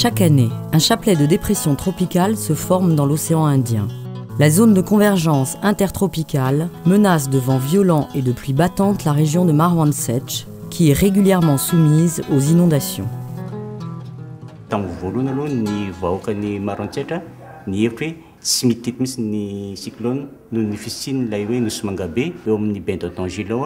Chaque année, un chapelet de dépression tropicale se forme dans l'océan Indien. La zone de convergence intertropicale menace de vents violents et de pluies battantes la région de Marwan Sech, qui est régulièrement soumise aux inondations. Tsy mitety mihitsy ny cyclone noho ny fisiany lay hoe nosy mangabe eo amin'ny bain d'Otangilo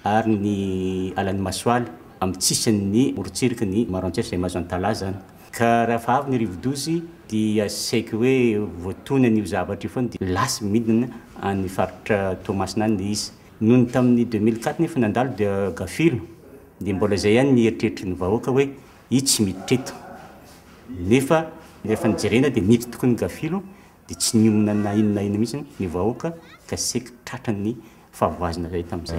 ary ny alan'ny masoaly amin'ny tsisan'ny morotsiriky ny Maroantsetra izay mahazo antalazana. Ka rehefa avy ny rivo-dozy dia saika hoe voatony an'io zavatra io foana dia lasa midina any faritra Toamasina any izy. Noho ny tamin'ny 2004 nefa nandalo dia gafilo dia mbola izay ihany ny eritreritry ny vahoaka hoe io tsy miditra eto. Nefa rehefa nijerena dia miditra tokony gafilo dia tsy niomana na inona mihitsy ny vahoaka ka saika tratrany fahavoazana izay tamin'izay.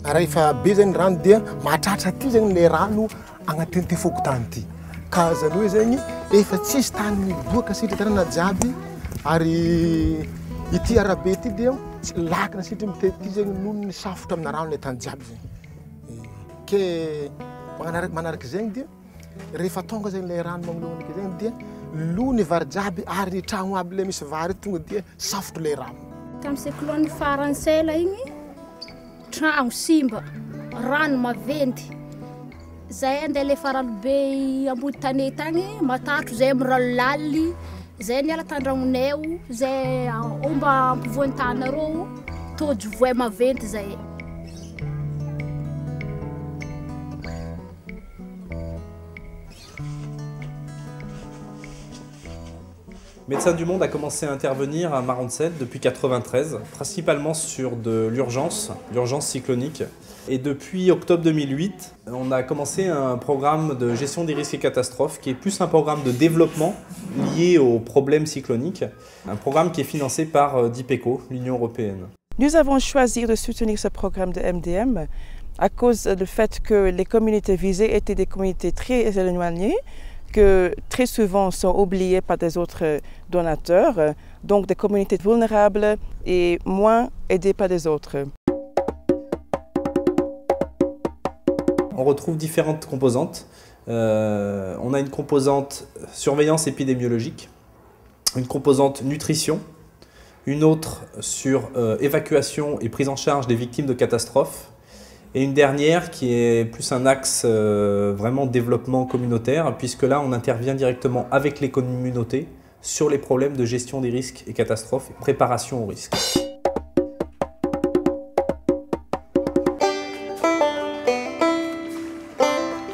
Rehefa be zany rano dia mahatratra aty zany le rano agnatin'ny ty fokotany ty. Ka zany hoe zany efa tsisy tany miboaka sitratrana jiaby ary ity arabe ity dia lakana sitry mitety ty zany noho ny safotra amina rano le tany jiaby zany. Ke manaraka zegny dia rehefa tonga zany le rano magnoloana zany dia lo ny vary jiaby ary ny tragno aby le misy vary tonga dia safotra le rano. Tamin'ny cyclone faransela igny tragno simba, rano maventy. Zay andeha le faralobe ambony tanety agny matatro zay miralolaly, zay niala tandragnonay zay omba ampovoan'ny tanareo tojo voay maventy zay. Médecins du Monde a commencé à intervenir à Marwan Sech depuis 1993, principalement sur de l'urgence cyclonique. Et depuis octobre 2008, on a commencé un programme de gestion des risques et catastrophes qui est plus un programme de développement lié aux problèmes cycloniques, un programme qui est financé par DIPECO, l'Union européenne. Nous avons choisi de soutenir ce programme de MDM à cause du fait que les communautés visées étaient des communautés très éloignées, que très souvent sont oubliés par des autres donateurs, donc des communautés vulnérables et moins aidées par les autres. On retrouve différentes composantes. On a une composante surveillance épidémiologique, une composante nutrition, une autre sur évacuation et prise en charge des victimes de catastrophes, et une dernière qui est plus un axe vraiment développement communautaire, puisque là on intervient directement avec les communautés sur les problèmes de gestion des risques et catastrophes et préparation aux risques.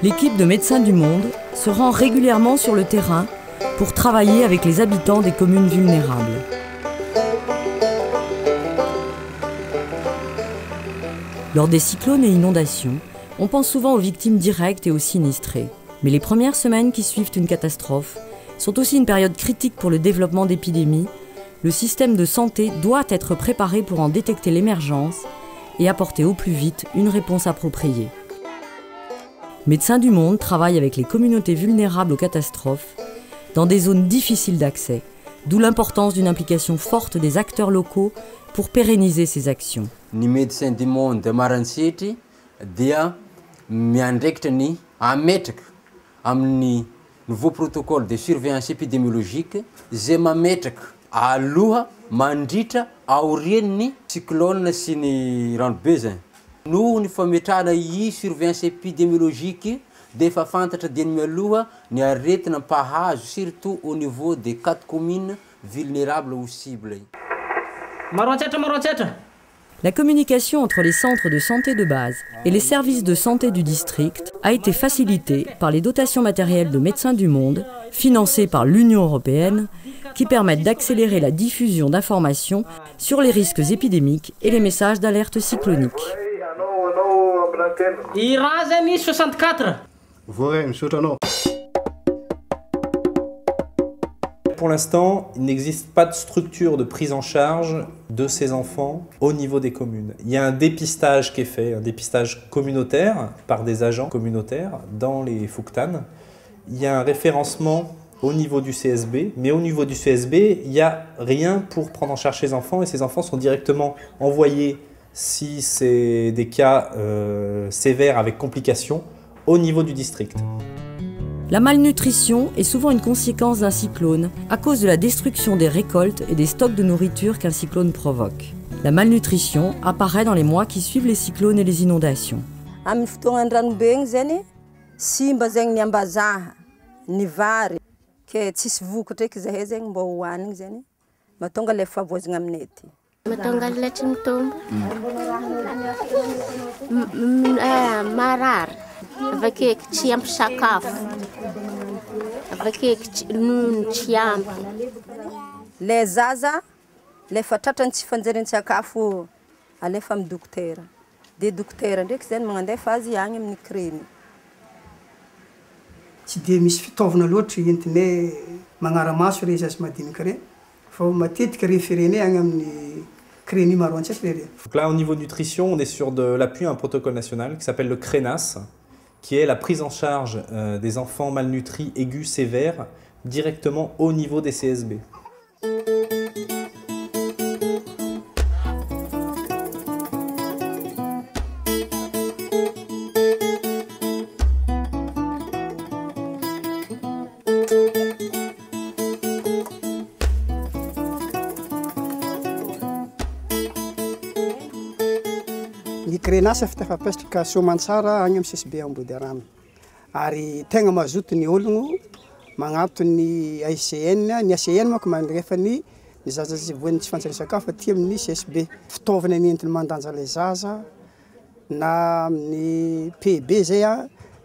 L'équipe de Médecins du Monde se rend régulièrement sur le terrain pour travailler avec les habitants des communes vulnérables. Lors des cyclones et inondations, on pense souvent aux victimes directes et aux sinistrés. Mais les premières semaines qui suivent une catastrophe sont aussi une période critique pour le développement d'épidémies. Le système de santé doit être préparé pour en détecter l'émergence et apporter au plus vite une réponse appropriée. Médecins du Monde travaille avec les communautés vulnérables aux catastrophes dans des zones difficiles d'accès, d'où l'importance d'une implication forte des acteurs locaux pour pérenniser ces actions. Ny Médecins du Monde de Marwan Sech dia miandraikitra ny ametraka amin'ny nouveau protocole de surveillance épidémiologique zay mametraka aloha mandritra aorian'ny cyclone sy ny ranobe zany. Noho ny fametrahana i surveillance épidémiologique dia efa fantatra dia ny mialoha ny aretina mpahazo surtout au niveau des 4 communes vulnérables ou cibles. Marwan Sech. La communication entre les centres de santé de base et les services de santé du district a été facilitée par les dotations matérielles de Médecins du Monde, financées par l'Union européenne, qui permettent d'accélérer la diffusion d'informations sur les risques épidémiques et les messages d'alerte cyclonique. Irazani 64. Pour l'instant, il n'existe pas de structure de prise en charge de ces enfants au niveau des communes. Il y a un dépistage qui est fait, un dépistage communautaire par des agents communautaires dans les Fouktanes. Il y a un référencement au niveau du CSB, mais au niveau du CSB, il n'y a rien pour prendre en charge ces enfants et ces enfants sont directement envoyés, si c'est des cas sévères avec complications, au niveau du district. La malnutrition est souvent une conséquence d'un cyclone à cause de la destruction des récoltes et des stocks de nourriture qu'un cyclone provoque. La malnutrition apparaît dans les mois qui suivent les cyclones et les inondations. Amin'ny fotoagnan'ny ranobe igny zany simba zegny ny ambazaha ny vary ke tsisy vokatra eky zahay zegny mba hohanigny zany mahatonga le favoazigna aminay aty. Mahatonga letry mitombo marary avake tsy ampy sakafo avake nono tsy ampy. Le zaza le fa tratrany tsy fanjarin'ny sakafo alefa amin'ny dokotera. De dokotera ndraiky zany magnandefa azy agny amin'ny kremy. Tsy de misy fitaovana loatra entinay magnaramaso re zazy madinika re fa matetika référenay agny amin'ny kremy maro antsaky re. Donc là, au niveau nutrition, on est sur de l'appui à un protocole national qui s'appelle le CRENAS, qui est la prise en charge des enfants malnutris aigus sévères directement au niveau des CSB. Ny CRENAS fitafapetraka soamantsara agny amin'ny CSB Ambody Aramy. Ary tegna mazoto ny ologno magnato ny AICN, ny ACN manko mandrefa ny zaza voan'ny tsy fanjary sakafo aty amin'ny CSB. Fitaovana nentina mandanja le zaza na amin'ny PB zay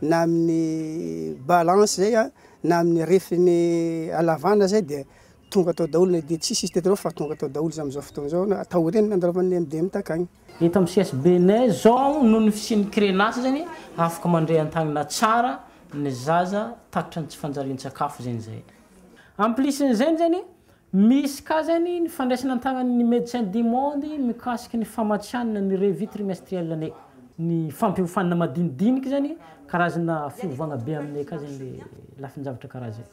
na amin'ny balance zay na amin'ny refiny alavana zay de tonga atao daholo de tsisy izy teto fa tonga atao daholo za amin'izao fotoana zao atao reny nandravan'ny MDM takagny. Eto amin'ny CSB-nay zao noho ny fisian'ny CRENAS zany afaka mandray an-tagnana tsara ny zaza takatra ny tsy fanjariany sakafo zany zay. En plus n'izany zany misy ka zany ny fandraisana an-tagnan'ny médecin du monde mikasiky ny famatsianana ny revue trimestrielle-nay. Ny fampiofanana madinidinika zany karazana fiovagna be aminay ka zany lafinjavatra karaha zay.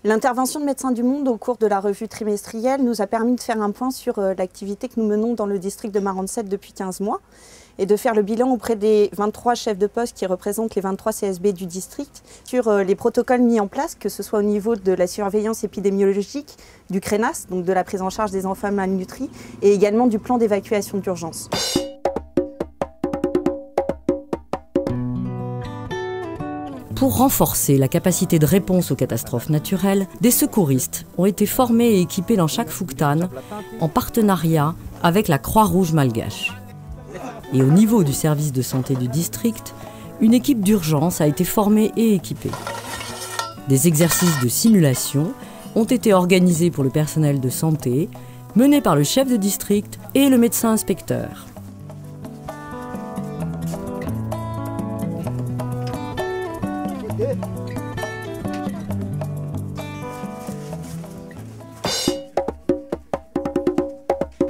L'intervention de Médecins du Monde au cours de la revue trimestrielle nous a permis de faire un point sur l'activité que nous menons dans le district de Marantzet depuis 15 mois et de faire le bilan auprès des 23 chefs de poste qui représentent les 23 CSB du district sur les protocoles mis en place, que ce soit au niveau de la surveillance épidémiologique, du CRENAS, donc de la prise en charge des enfants malnutris, et également du plan d'évacuation d'urgence. Pour renforcer la capacité de réponse aux catastrophes naturelles, des secouristes ont été formés et équipés dans chaque Fouktan en partenariat avec la Croix-Rouge malgache. Et au niveau du service de santé du district, une équipe d'urgence a été formée et équipée. Des exercices de simulation ont été organisés pour le personnel de santé, menés par le chef de district et le médecin inspecteur.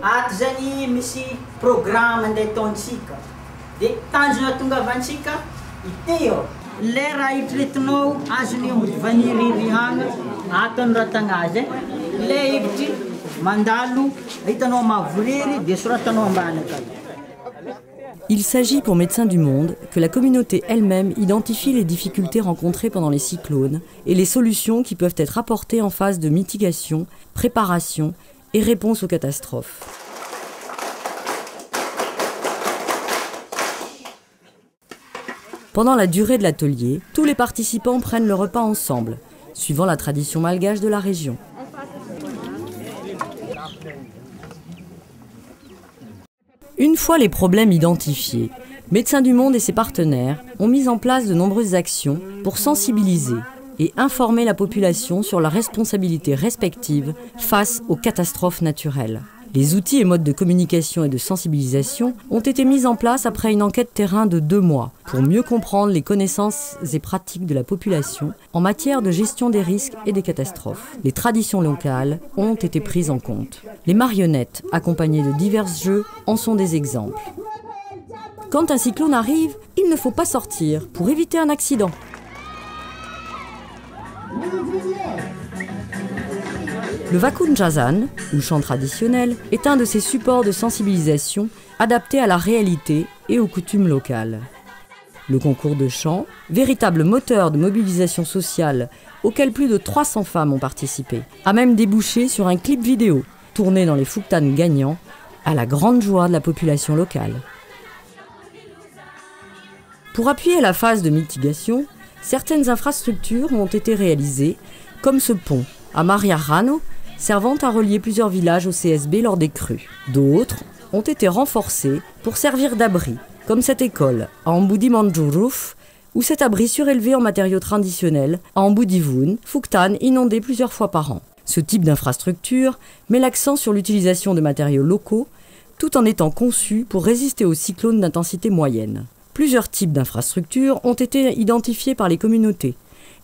Ato zany misy programme andeha ataontsika dia tanjona tongavantsika ity eo le raha itretinao azony vaniririagna atony ratagna azy le hevitry mandalo hitanao mavoriry dia soratanao ambany akany. Il s'agit pour Médecins du Monde que la communauté elle-même identifie les difficultés rencontrées pendant les cyclones et les solutions qui peuvent être apportées en phase de mitigation, préparation et réponse aux catastrophes. Pendant la durée de l'atelier, tous les participants prennent le repas ensemble, suivant la tradition malgache de la région. Une fois les problèmes identifiés, Médecins du Monde et ses partenaires ont mis en place de nombreuses actions pour sensibiliser et informer la population sur leurs responsabilités respectives face aux catastrophes naturelles. Les outils et modes de communication et de sensibilisation ont été mis en place après une enquête terrain de 2 mois pour mieux comprendre les connaissances et pratiques de la population en matière de gestion des risques et des catastrophes. Les traditions locales ont été prises en compte. Les marionnettes, accompagnées de divers jeux, en sont des exemples. Quand un cyclone arrive, il ne faut pas sortir pour éviter un accident. Le Vakunjazan, ou chant traditionnel, est un de ces supports de sensibilisation adaptés à la réalité et aux coutumes locales. Le concours de chant, véritable moteur de mobilisation sociale auquel plus de 300 femmes ont participé, a même débouché sur un clip vidéo tourné dans les Fouktan gagnants à la grande joie de la population locale. Pour appuyer la phase de mitigation, certaines infrastructures ont été réalisées, comme ce pont à Mariarano, servant à relier plusieurs villages au CSB lors des crues. D'autres ont été renforcées pour servir d'abri, comme cette école à Ambudi Manjuruf, ou cet abri surélevé en matériaux traditionnels à Ambudivun, Fouktan, inondé plusieurs fois par an. Ce type d'infrastructure met l'accent sur l'utilisation de matériaux locaux, tout en étant conçu pour résister aux cyclones d'intensité moyenne. Plusieurs types d'infrastructures ont été identifiés par les communautés,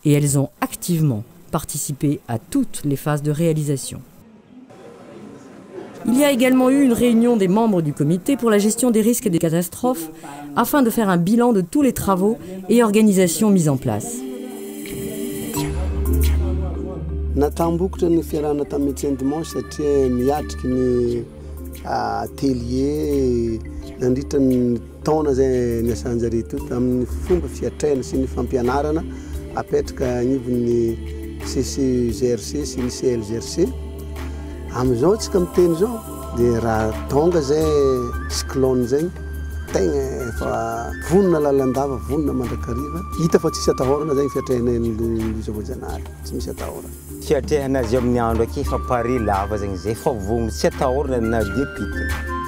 et elles ont activement participé à toutes les phases de réalisation. Il y a également eu une réunion des membres du comité pour la gestion des risques et des catastrophes afin de faire un bilan de tous les travaux et organisations mis en place. Natambokitra ny fiarahana tamin'ny médecin dimanche satria miatriky ny atelier nandritra ny taona zay niasanjare teto amin'ny fomba fiatraina sy ny fampianarana apetraka anivon'ny CCGRC sy ny CLGRC. Amizao tsika miteny zao dia raha tonga zay cyclone zegny tegna efa vonona lalandava, vonona mandrakariva. Hita fa tsisy atahorana zegny fiatraina Loza Voajanahary, tsy misy atahorana. Fiatrehana azy amin'ny andro aky fa pare lava zegny zay fa vogno tsy atahorana na depite.